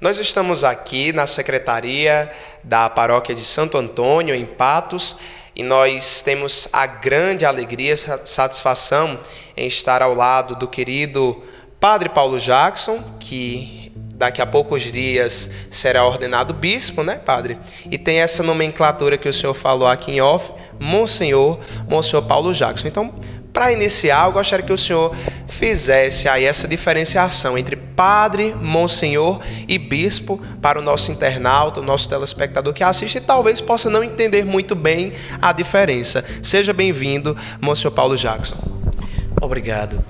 Nós estamos aqui na secretaria da Paróquia de Santo Antônio, em Patos, e nós temos a grande alegria e satisfação em estar ao lado do querido Padre Paulo Jackson, que daqui a poucos dias será ordenado bispo, né, Padre? E tem essa nomenclatura que o senhor falou aqui em off, Monsenhor Paulo Jackson. Então, para iniciar, eu gostaria que o senhor fizesse aí essa diferenciação entre padre, monsenhor e bispo para o nosso internauta, o nosso telespectador que assiste e talvez possa não entender muito bem a diferença. Seja bem-vindo, Monsenhor Paulo Jackson. Obrigado.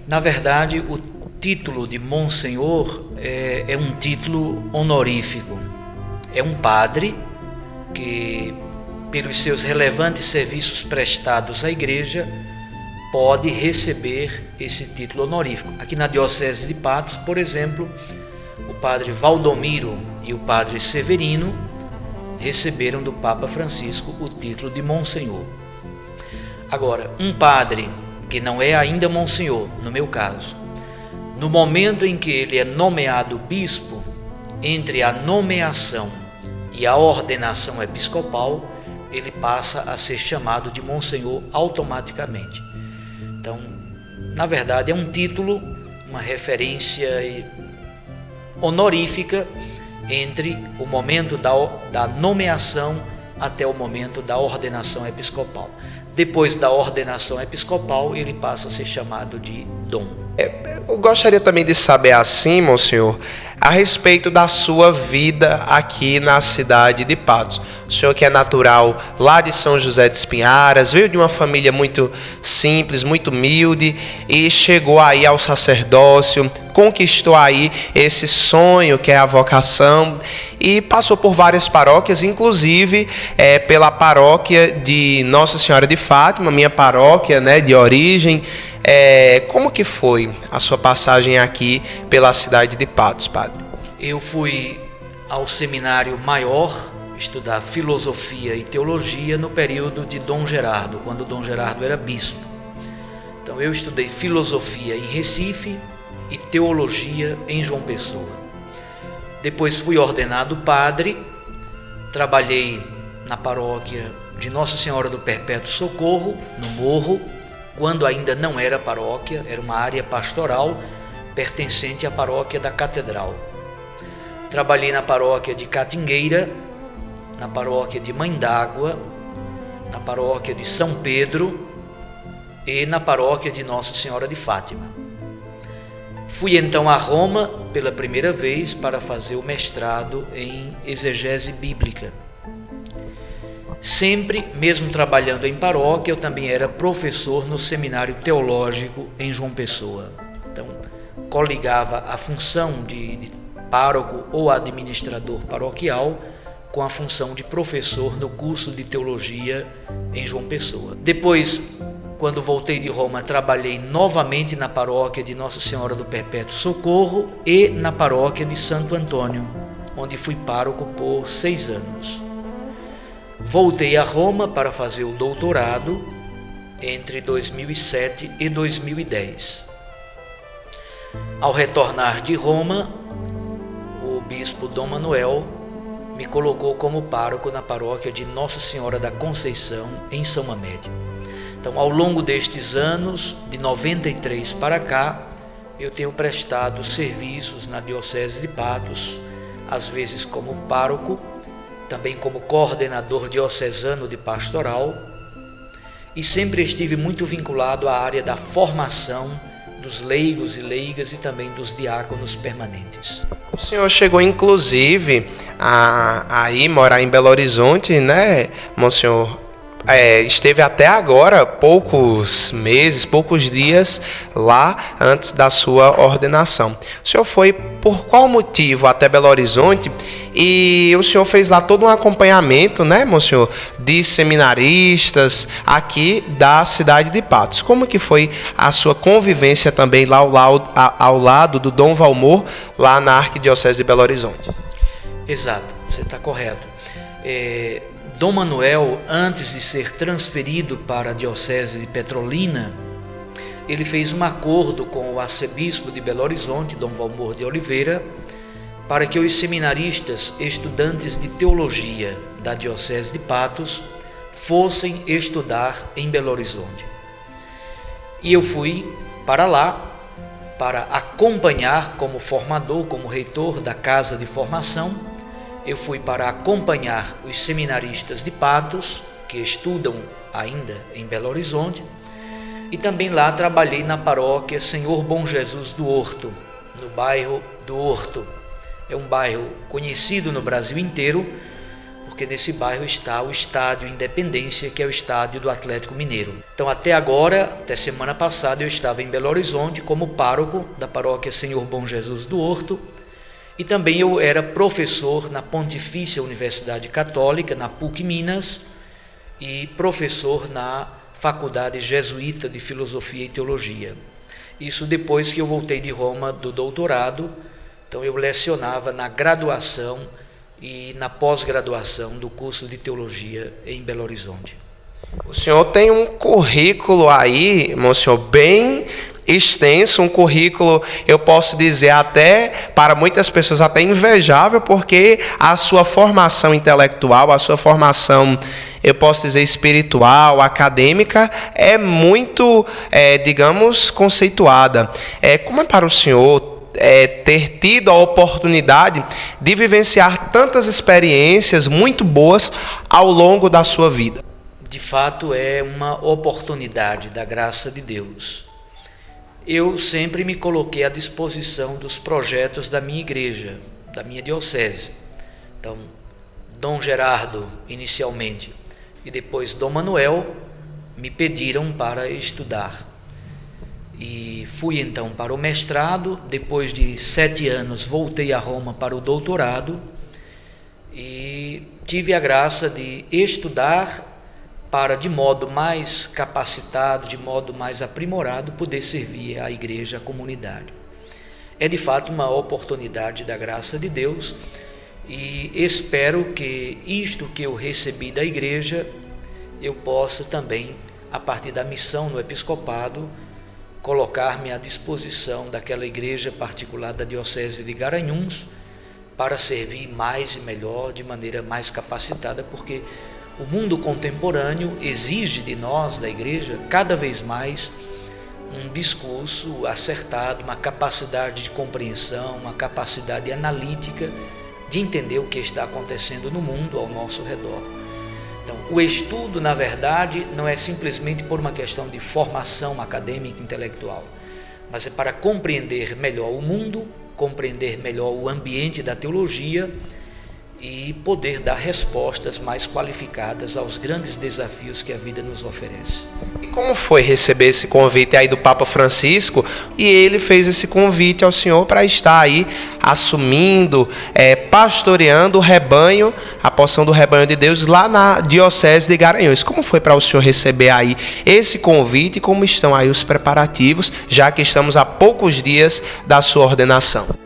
Na verdade, o título de monsenhor é um título honorífico. É um padre que, pelos seus relevantes serviços prestados à igreja, pode receber esse título honorífico. Aqui na Diocese de Patos, por exemplo, o padre Valdomiro e o padre Severino receberam do Papa Francisco o título de monsenhor. Agora, um padre que não é ainda monsenhor, no meu caso, no momento em que ele é nomeado bispo, entre a nomeação e a ordenação episcopal, ele passa a ser chamado de monsenhor automaticamente. Então, na verdade, é um título, uma referência honorífica entre o momento da nomeação até o momento da ordenação episcopal. Depois da ordenação episcopal, ele passa a ser chamado de dom. Eu gostaria também de saber assim, monsenhor, a respeito da sua vida aqui na cidade de Patos. O senhor que é natural lá de São José de Espinharas, veio de uma família muito simples, muito humilde e chegou aí ao sacerdócio, conquistou aí esse sonho que é a vocação e passou por várias paróquias, inclusive pela paróquia de Nossa Senhora de Fátima, minha paróquia, né, de origem. Como que foi a sua passagem aqui pela cidade de Patos, padre? Eu fui ao seminário maior estudar filosofia e teologia no período de Dom Gerardo, quando Dom Gerardo era bispo. Então eu estudei filosofia em Recife e teologia em João Pessoa. Depois fui ordenado padre, trabalhei na paróquia de Nossa Senhora do Perpétuo Socorro, no Morro, quando ainda não era paróquia, era uma área pastoral pertencente à paróquia da Catedral. Trabalhei na paróquia de Catingueira, na paróquia de Mãe d'Água, na paróquia de São Pedro e na paróquia de Nossa Senhora de Fátima. Fui então a Roma pela primeira vez para fazer o mestrado em exegese bíblica. Sempre, mesmo trabalhando em paróquia, eu também era professor no seminário teológico em João Pessoa. Então, coligava a função de pároco ou administrador paroquial com a função de professor no curso de teologia em João Pessoa. Depois, quando voltei de Roma, trabalhei novamente na paróquia de Nossa Senhora do Perpétuo Socorro e na paróquia de Santo Antônio, onde fui pároco por 6 anos. Voltei a Roma para fazer o doutorado entre 2007 e 2010. Ao retornar de Roma, o bispo Dom Manuel me colocou como pároco na paróquia de Nossa Senhora da Conceição, em São Amédio. Então, ao longo destes anos, de 93 para cá, eu tenho prestado serviços na Diocese de Patos, às vezes como pároco, também como coordenador diocesano de pastoral, e sempre estive muito vinculado à área da formação dos leigos e leigas e também dos diáconos permanentes. O senhor chegou inclusive a ir morar em Belo Horizonte, né, monsenhor? Esteve até agora poucos meses, poucos dias lá antes da sua ordenação. O senhor foi por qual motivo até Belo Horizonte? E o senhor fez lá todo um acompanhamento, né, monsenhor, de seminaristas aqui da cidade de Patos. Como que foi a sua convivência também lá ao lado do Dom Valmor, lá na Arquidiocese de Belo Horizonte? Exato, você está correto. Dom Manuel, antes de ser transferido para a Diocese de Petrolina, ele fez um acordo com o arcebispo de Belo Horizonte, Dom Valmor de Oliveira, para que os seminaristas estudantes de teologia da Diocese de Patos fossem estudar em Belo Horizonte. E eu fui para lá para acompanhar como formador, como reitor da casa de formação. Eu fui para acompanhar os seminaristas de Patos, que estudam ainda em Belo Horizonte, e também lá trabalhei na paróquia Senhor Bom Jesus do Horto, no bairro do Horto. É um bairro conhecido no Brasil inteiro, porque nesse bairro está o Estádio Independência, que é o estádio do Atlético Mineiro. Então até agora, até semana passada, eu estava em Belo Horizonte como pároco da paróquia Senhor Bom Jesus do Horto, e também eu era professor na Pontifícia Universidade Católica, na PUC Minas, e professor na Faculdade Jesuíta de Filosofia e Teologia. Isso depois que eu voltei de Roma do doutorado. Então eu lecionava na graduação e na pós-graduação do curso de Teologia em Belo Horizonte. O senhor tem um currículo aí, monsenhor, bem extenso, um currículo, eu posso dizer até, para muitas pessoas até invejável, porque a sua formação intelectual, a sua formação, eu posso dizer, espiritual, acadêmica, é muito, digamos, conceituada. Como é para o senhor ter tido a oportunidade de vivenciar tantas experiências muito boas ao longo da sua vida? De fato, é uma oportunidade da graça de Deus. Eu sempre me coloquei à disposição dos projetos da minha igreja, da minha diocese. Então, Dom Gerardo, inicialmente, e depois Dom Manuel, me pediram para estudar. E fui então para o mestrado. Depois de 7 anos, voltei a Roma para o doutorado e tive a graça de estudar para, de modo mais capacitado, de modo mais aprimorado, poder servir à igreja, à comunidade. É de fato uma oportunidade da graça de Deus, e espero que isto que eu recebi da igreja, eu possa também, a partir da missão no episcopado, colocar-me à disposição daquela igreja particular da Diocese de Garanhuns, para servir mais e melhor, de maneira mais capacitada, porque o mundo contemporâneo exige de nós, da igreja, cada vez mais um discurso acertado, uma capacidade de compreensão, uma capacidade analítica de entender o que está acontecendo no mundo ao nosso redor. Então, o estudo, na verdade, não é simplesmente por uma questão de formação acadêmica e intelectual, mas é para compreender melhor o mundo, compreender melhor o ambiente da teologia e poder dar respostas mais qualificadas aos grandes desafios que a vida nos oferece. E como foi receber esse convite aí do Papa Francisco? E ele fez esse convite ao senhor para estar aí assumindo, pastoreando o rebanho, a porção do rebanho de Deus lá na Diocese de Garanhuns. Como foi para o senhor receber aí esse convite e como estão aí os preparativos, já que estamos a poucos dias da sua ordenação?